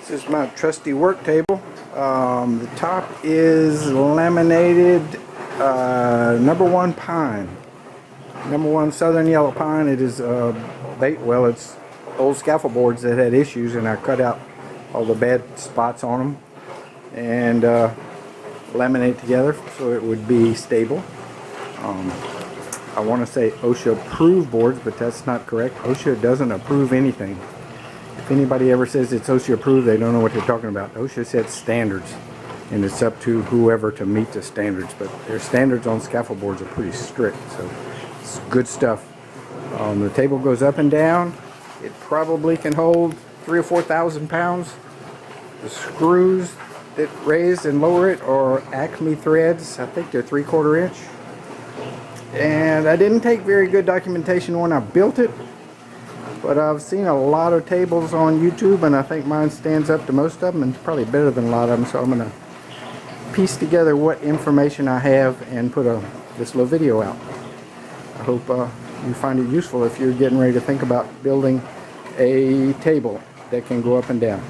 This is my trusty work table. The top is laminated #1 pine, #1 southern yellow pine. It is it's old scaffold boards that had issues, and I cut out all the bad spots on them and laminate together so it would be stable. I want to say OSHA approved boards, but that's not correct. OSHA doesn't approve anything. If anybody ever says it's OSHA approved, they don't know what they're talking about. OSHA sets standards, and it's up to whoever to meet the standards. But their standards on scaffold boards are pretty strict, so it's good stuff. The table goes up and down. It probably can hold 3,000 or 4,000 pounds. The screws that raise and lower it are Acme threads. I think they're 3/4 inch. And I didn't take very good documentation when I built it, but I've seen a lot of tables on YouTube, and I think mine stands up to most of them, and probably better than a lot of them. So I'm going to piece together what information I have and put this little video out. I hope you find it useful if you're getting ready to think about building a table that can go up and down.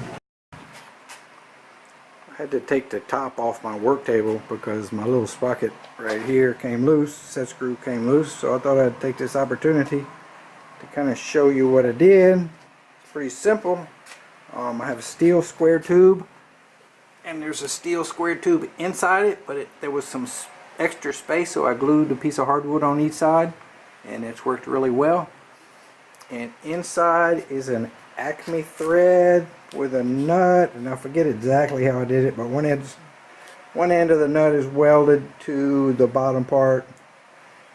I had to take the top off my work table because my little sprocket right here came loose, set screw came loose, so I thought I'd take this opportunity to kind of show you what I did. It's pretty simple. I have a steel square tube, and there's a steel square tube inside it, but there was some extra space, so I glued a piece of hardwood on each side, and it's worked really well. And inside is an Acme thread with a nut, and I forget exactly how I did it, but one end of the nut is welded to the bottom part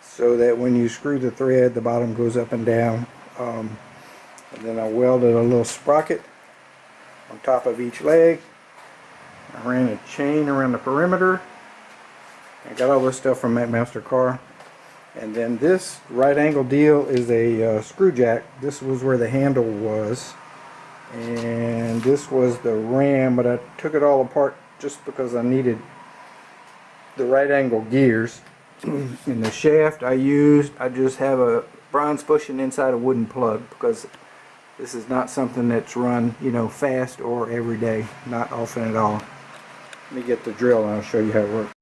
so that when you screw the thread, the bottom goes up and down. And then I welded a little sprocket on top of each leg. I ran a chain around the perimeter. I got all this stuff from Master Car. And then this right angle deal is a screw jack. This was where the handle was, and this was the ram, but I took it all apart just because I needed the right angle gears. In the shaft I just have a bronze bushing inside a wooden plug, because this is not something that's run, fast or every day, not often at all. Let me get the drill and I'll show you how it works.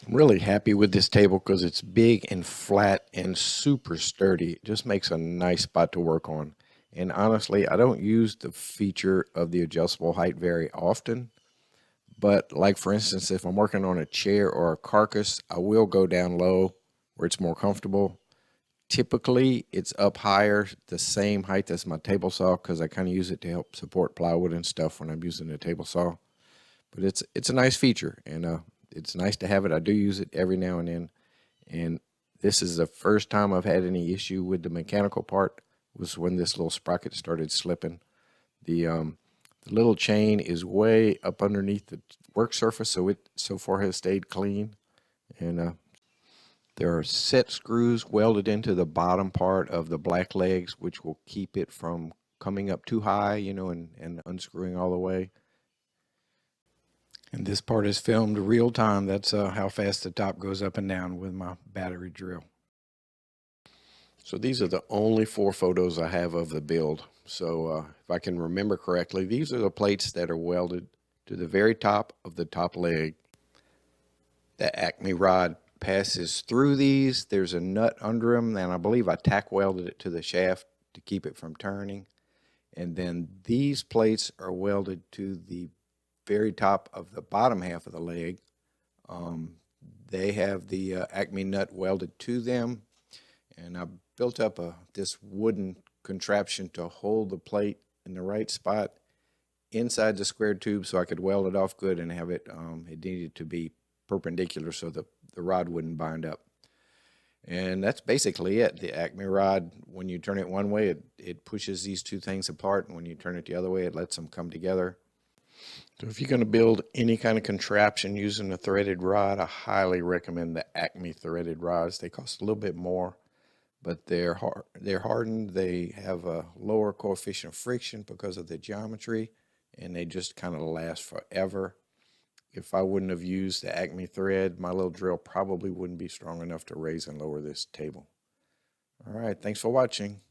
I'm really happy with this table because it's big and flat and super sturdy. It just makes a nice spot to work on. And honestly, I don't use the feature of the adjustable height very often. But like for instance, if I'm working on a chair or a carcass, I will go down low where it's more comfortable. Typically, it's up higher, the same height as my table saw, because I kind of use it to help support plywood and stuff when I'm using the table saw. But it's a nice feature, and it's nice to have it. I do use it every now and then, and this is the first time I've had any issue with the mechanical part. Was when this little sprocket started slipping. The little chain is way up underneath the work surface, so it so far has stayed clean. And there are set screws welded into the bottom part of the black legs, which will keep it from coming up too high, and unscrewing all the way. And this part is filmed real time. That's how fast the top goes up and down with my battery drill. So these are the only 4 photos I have of the build. So if I can remember correctly, these are the plates that are welded to the very top of the top leg. The Acme rod passes through these. There's a nut under them, and I believe I tack welded it to the shaft to keep it from turning. And then these plates are welded to the very top of the bottom half of the leg. They have the Acme nut welded to them, and I built up this wooden contraption to hold the plate in the right spot inside the square tube so I could weld it off good and have it, it needed to be perpendicular so the rod wouldn't bind up. And that's basically it. The Acme rod, when you turn it one way, it pushes these two things apart, and when you turn it the other way, it lets them come together. So if you're going to build any kind of contraption using a threaded rod, I highly recommend the Acme threaded rods. They cost a little bit more, but they're hardened. They have a lower coefficient of friction because of the geometry, and they just kind of last forever. If I wouldn't have used the Acme thread, my little drill probably wouldn't be strong enough to raise and lower this table. All right, thanks for watching.